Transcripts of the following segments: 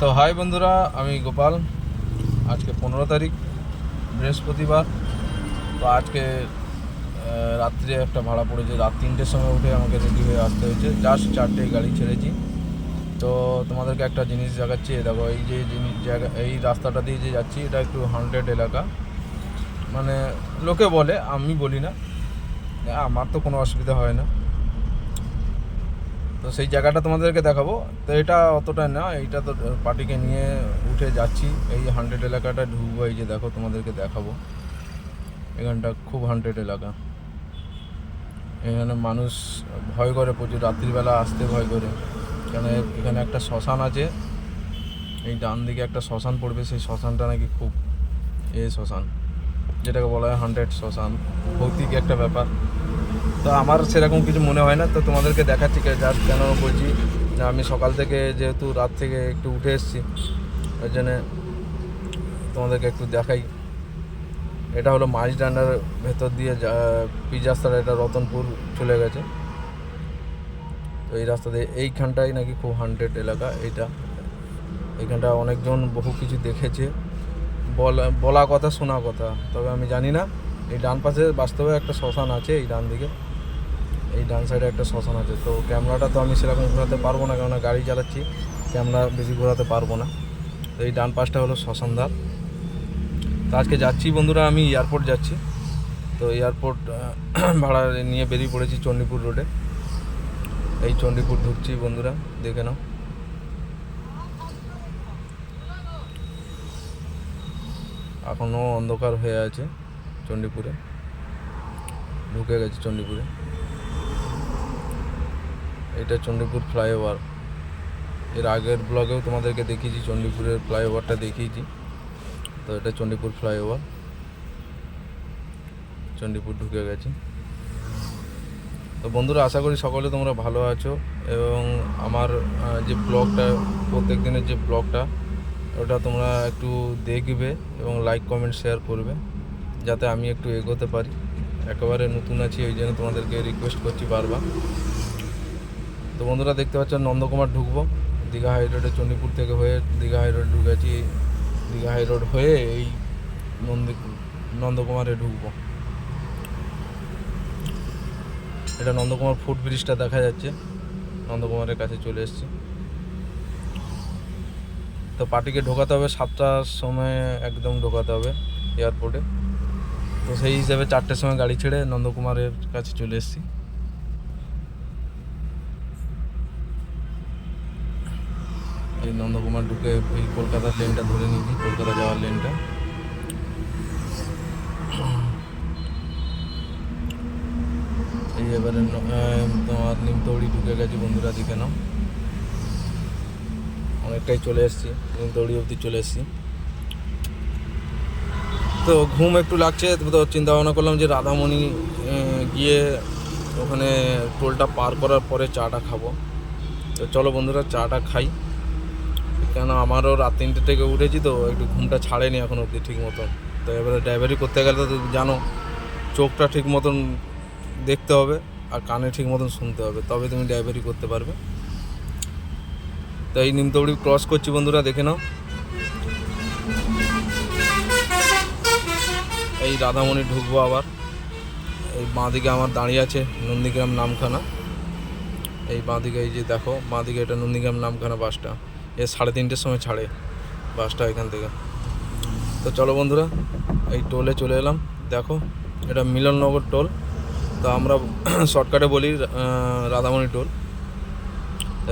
তো হাই বন্ধুরা, আমি গোপাল। আজকে 15 তারিখ, বৃহস্পতিবার। তো আজকে রাত্রে একটা ভাড়া পড়েছে। রাত 3টের সময় উঠে আমাকে রেডি হয়ে আসতে হয়েছে। জাস্ট 4টেয় গাড়ি ছেড়েছি। তো তোমাদেরকে একটা জিনিস দেখাচ্ছি। দেখো, এই যে জায়গা, এই রাস্তাটা দিয়ে যে যাচ্ছি, এটা একটু হান্টেড এলাকা। মানে লোকে বলে, আমি বলি না, আমার তো কোনো অসুবিধা হয় না। তো সেই জায়গাটা তোমাদেরকে দেখাবো। তো এটা অতটা না, এইটা তো পার্টিকে নিয়ে উঠে যাচ্ছি। এই হান্টেড এলাকাটা ঢুকবো। এই যে দেখো, তোমাদেরকে দেখাবো। এখানটা খুব হান্টেড এলাকা। এখানে মানুষ ভয় করে প্রচুর, রাত্রিবেলা আসতে ভয় করে। কেন, এখানে একটা শ্মশান আছে। এই ডান দিকে একটা শ্মশান পড়বে, সেই শ্মশানটা নাকি খুব শ্মশান, যেটাকে বলা হয় হান্টেড শ্মশান, ভৌতিক একটা ব্যাপার। তো আমার সেরকম কিছু মনে হয় না। তো তোমাদেরকে দেখাচ্ছি জাস্ট, কেন বলছি যে আমি সকাল থেকে, যেহেতু রাত থেকে একটু উঠে এসেছি, ওই জন্যে তোমাদেরকে একটু দেখাই। এটা হলো মাঝডান্ডার ভেতর দিয়ে পিচ রাস্তাটা, এটা রতনপুর চলে গেছে। তো এই রাস্তা দিয়ে এইখানটাই নাকি খুব হান্টেড এলাকা। এইখানটা অনেকজন বহু কিছু দেখেছে, বলা কথা, শোনা কথা। তবে আমি জানি না। এই ডান পাশে বাস্তবে একটা শ্মশান আছে, এই ডান দিকে, এই ডান সাইডে একটা শ্মশান আছে। তো ক্যামেরাটা তো আমি সেরকম ঘোরাতে পারবো না, কেননা গাড়ি চালাচ্ছি, ক্যামেরা বেশি ঘোরাতে পারবো না। তো এই ডান পাশটা হলো শ্মশানধার। তো আজকে যাচ্ছি বন্ধুরা, আমি এয়ারপোর্ট যাচ্ছি। তো এয়ারপোর্ট ভাড়া নিয়ে বেরিয়ে পড়েছি চণ্ডীপুর রোডে। এই চণ্ডীপুর ঢুকছি বন্ধুরা, দেখে নাও। এখনও অন্ধকার হয়ে আছে চণ্ডীপুরে। ঢুকে গেছি চণ্ডীপুরে। এটা চণ্ডীপুর ফ্লাইওভার। এর আগের ব্লগেও তোমাদেরকে দেখিয়েছি, চণ্ডীপুরের ফ্লাইওভারটা দেখিয়েছি। তো এটা চণ্ডীপুর ফ্লাইওভার। চণ্ডীপুর ঢুকে গেছি। তো বন্ধুরা, আশা করি সকলে তোমরা ভালো আছো, এবং আমার যে ব্লগটা, প্রত্যেক দিনের যে ব্লগটা, ওটা তোমরা একটু দেখবে এবং লাইক কমেন্ট শেয়ার করবে, যাতে আমি একটু এগোতে পারি। একেবারে নতুন আছি, ওই জন্য তোমাদেরকে রিকোয়েস্ট করছি বারবার। তো বন্ধুরা, দেখতে পাচ্ছ নন্দকুমার ঢুকবো দীঘা হাই রোডে। চণ্ডীপুর থেকে হয়ে দীঘা হাই রোড ঢুকেছি। দীঘা হাই রোড হয়ে এই নন্দকুমারে ঢুকবো। এটা নন্দকুমার ফুট ব্রিজটা দেখা যাচ্ছে। নন্দকুমারের কাছে চলে এসেছি। তো পার্টিকে ঢোকাতে হবে 7টার সময়, একদম ঢোকাতে হবে এয়ারপোর্টে। তো সেই হিসাবে 4টের সময় গাড়ি ছেড়ে নন্দকুমারের কাছে চলে এসেছি। এই নন্দকুমার ঢুকে এই কলকাতার লেনটা ধরে নিয়েছি, কলকাতা যাওয়ার লেনটা। এই এবারে তোমার নিমতৌড়ি ঢুকে গেছি বন্ধুরা, দেখে নাও। অনেকটাই চলে এসেছি, নিমতৌড়ি অবধি চলে এসেছি। তো ঘুম একটু লাগছে, তো চিন্তা ভাবনা করলাম যে রাধামণি গিয়ে ওখানে টোলটা পার করার পরে চাটা খাবো। তো চলো বন্ধুরা, চাটা খাই। কেন, আমারও রাত 3টে থেকে উঠেছি, তো একটু ঘুমটা ছাড়েনি এখন অবধি ঠিক মতন। তো এবারে ড্রাইভারি করতে গেলে তো জানো, চোখটা ঠিক মতন দেখতে হবে আর কানে ঠিক মতন শুনতে হবে, তবে তুমি ড্রাইভারি করতে পারবে। তো এই নিমতৌড়ি ক্রস করছি বন্ধুরা, দেখে নাও। এই রাধামণি ঢুকবো আবার। এই বাঁদিকে আমার দাঁড়িয়ে আছে নন্দীগ্রাম নামখানা। এই বাঁদিকে, এই যে দেখো বাঁদিকে, এটা নন্দীগ্রাম নামখানা বাসটা। 3:30টার সময় ছাড়ে বাসটা এখান থেকে। তো চলো বন্ধুরা, এই টোলে চলে এলাম। দেখো, এটা মিলননগর টোল। তো আমরা শর্টকাটে বলি রাধামণি টোল।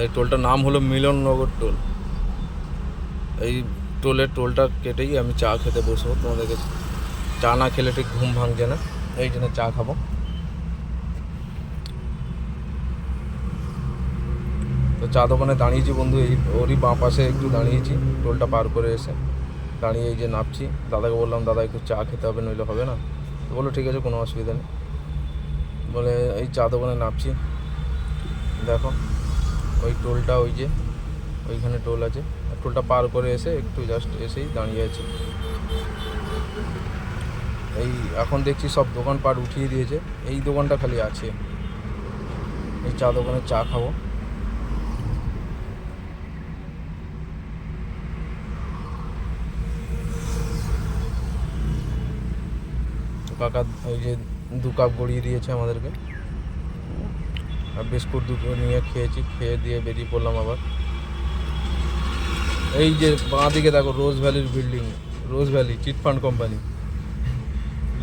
এই টোলটার নাম হলো মিলননগর টোল। এই টোলটা কেটেই আমি চা খেতে বসবো। তোমাদেরকে চা না খেলে ঠিক ঘুম ভাঙছে না, এই জন্য চা খাবো। তো চা দোকানে দাঁড়িয়েছি বন্ধু, এই ওরই বাঁ পাশে একটু দাঁড়িয়েছি, টোলটা পার করে এসে দাঁড়িয়ে এই যে নামছি। দাদাকে বললাম, দাদা একটু চা খেতে হবে, নইলে হবে না। তো বললো ঠিক আছে, কোনো অসুবিধা নেই। বলে এই চা দোকানে নামছি। দেখো ওই টোলটা, ওই যে ওইখানে টোল আছে। টোলটা পার করে এসে একটু জাস্ট এসেই দাঁড়িয়ে আছি। এই এখন দেখছি সব দোকানপাট উঠিয়ে দিয়েছে, এই দোকানটা খালি আছে। এই চা দোকানে চা খাবো। কাকা এই যে 2 কাপ গড়িয়ে দিয়েছে আমাদেরকে, আর বিস্কুট দুটো নিয়ে খেয়েছি, খেয়ে দিয়ে বেরিয়ে পড়লাম আবার। এই যে বাঁ দিকে দেখো রোজ ভ্যালির বিল্ডিং, রোজ ভ্যালি চিটফান্ড কোম্পানি,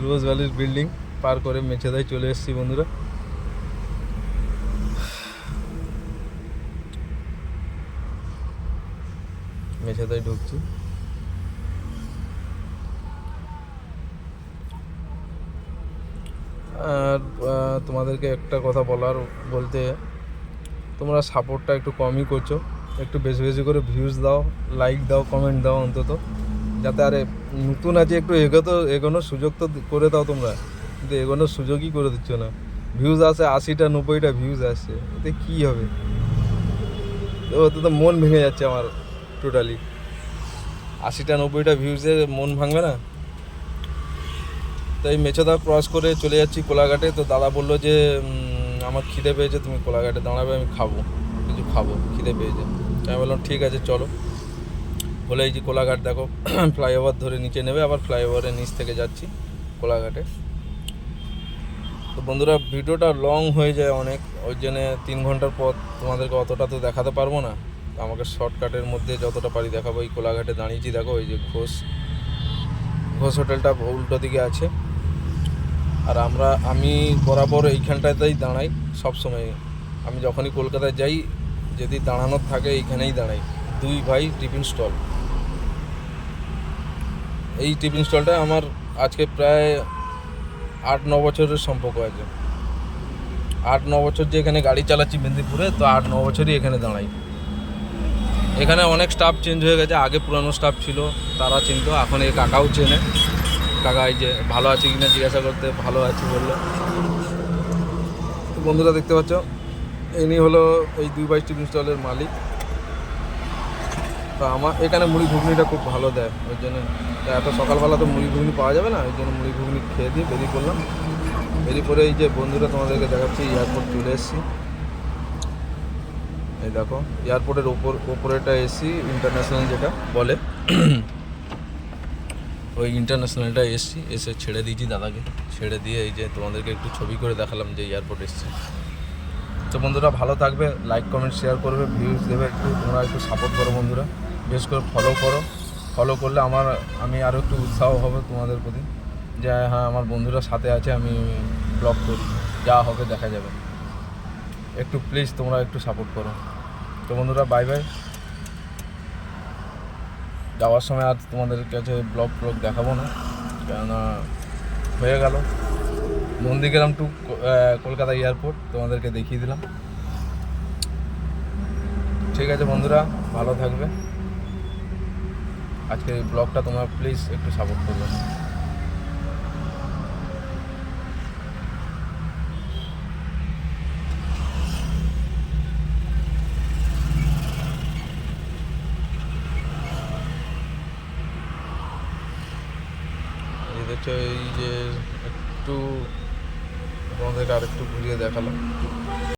রোজ ভ্যালির বিল্ডিং পার করে মেছেদায় চলে এসেছি বন্ধুরা। মেছেদায় ঢুকছি। আর তোমাদেরকে একটা কথা বলতে, তোমরা সাপোর্টটা একটু কমই করছো, একটু বেশি বেশি করে ভিউজ দাও, লাইক দাও, কমেন্ট দাও অন্তত, যাতে আরে নতুন আছে একটু এগোনোর সুযোগ তো করে দাও তোমরা, কিন্তু এগোনোর সুযোগই করে দিচ্ছ না। ভিউজ আসে 80টা 90টা ভিউজ আসছে, এতে কী হবে? তো ওতে তো মন ভেঙে যাচ্ছে আমার টোটালি। 80টা 90টা ভিউজে মন ভাঙবে না? তো এই মেছেদা ক্রস করে চলে যাচ্ছি কোলাঘাটে। তো দাদা বললো যে আমার খিদে পেয়েছে, তুমি কোলাঘাটে দাঁড়াবে, আমি কিছু খাবো, খিদে পেয়েছে। আমি বললাম ঠিক আছে চলো। বলে এই যে কোলাঘাট দেখো, ফ্লাইওভার ধরে নিচে নেবে, আবার ফ্লাইওভারের নিচ থেকে যাচ্ছি কোলাঘাটে। তো বন্ধুরা ভিডিওটা লং হয়ে যায় অনেক, ওই জন্যে 3 ঘন্টার পর তোমাদেরকে অতটা তো দেখাতে পারবো না। আমাকে শর্টকাটের মধ্যে যতটা পারি দেখাবো। এই কোলাঘাটে দাঁড়িয়েছি দেখো, ওই যে ঘোষ হোটেলটা উল্টো দিকে আছে। আর আমি বরাবর এইখানটাতেই দাঁড়াই সব সময়। আমি যখনই কলকাতায় যাই, যদি দাঁড়ানোর থাকে এইখানেই দাঁড়াই। 2 ভাই টিফিন স্টল। এই টিফিন স্টলটা আমার আজকে প্রায় 8-9 বছরের সম্পর্ক আছে। 8-9 বছর যে এখানে গাড়ি চালাচ্ছি মেদিনীপুরে, তো 8-9 বছরই এখানে দাঁড়াই। এখানে অনেক স্টাফ চেঞ্জ হয়ে গেছে, আগে পুরানো স্টাফ ছিল, তারা চিনতো, এখন এই কাকাও চেনে। কাকা এই যে ভালো আছে কিনা জিজ্ঞাসা করতে, ভালো আছি বললো। বন্ধুরা দেখতে পাচ্ছ, ইনি হলো এই 2 ভাই টিফিন স্টলের মালিক। তো আমার এখানে মুড়ি ঘুগনিটা খুব ভালো দেয়, ওই জন্য এত সকালবেলা তো মুড়ি ঘুগনি পাওয়া যাবে না, ওই জন্য মুড়ি ঘুগনি খেয়ে দিয়ে বেরিয়ে পড়লাম। বেরিয়ে পরে এই যে বন্ধুরা তোমাদেরকে দেখাচ্ছি, এয়ারপোর্ট চলে এসেছি। এই দেখো এয়ারপোর্টের ওপরেটা এসি ইন্টারন্যাশনাল যেটা বলে, ওই ইন্টারন্যাশনালটা এসে ছেড়ে দিয়েছি দাদাকে। ছেড়ে দিয়ে এই যে তোমাদেরকে একটু ছবি করে দেখালাম যে এয়ারপোর্ট এসেছি। তো বন্ধুরা ভালো থাকবে, লাইক কমেন্ট শেয়ার করবে, ভিউজ দেবে, তোমরা একটু সাপোর্ট করো বন্ধুরা, বিশেষ করে ফলো করো। ফলো করলে আমি আরও একটু উৎসাহ হবে তোমাদের প্রতি, যে হ্যাঁ আমার বন্ধুরা সাথে আছে, আমি ব্লগ করি, যা হবে দেখা যাবে। একটু প্লিজ তোমরা একটু সাপোর্ট করো। তো বন্ধুরা বাই বাই। যাওয়ার সময় আর তোমাদের কাছে ব্লগ দেখাবো না, কেননা হয়ে গেল নন্দীগ্রাম টু কলকাতা এয়ারপোর্ট তোমাদেরকে দেখিয়ে দিলাম। ঠিক আছে বন্ধুরা, ভালো থাকবে। আজকে এই ব্লগটা তোমরা প্লিজ একটু সাপোর্ট করবে। এই দেখছো, এই যে একটু তোমাদেরকে আরেকটু ঘুরিয়ে দেখালাম।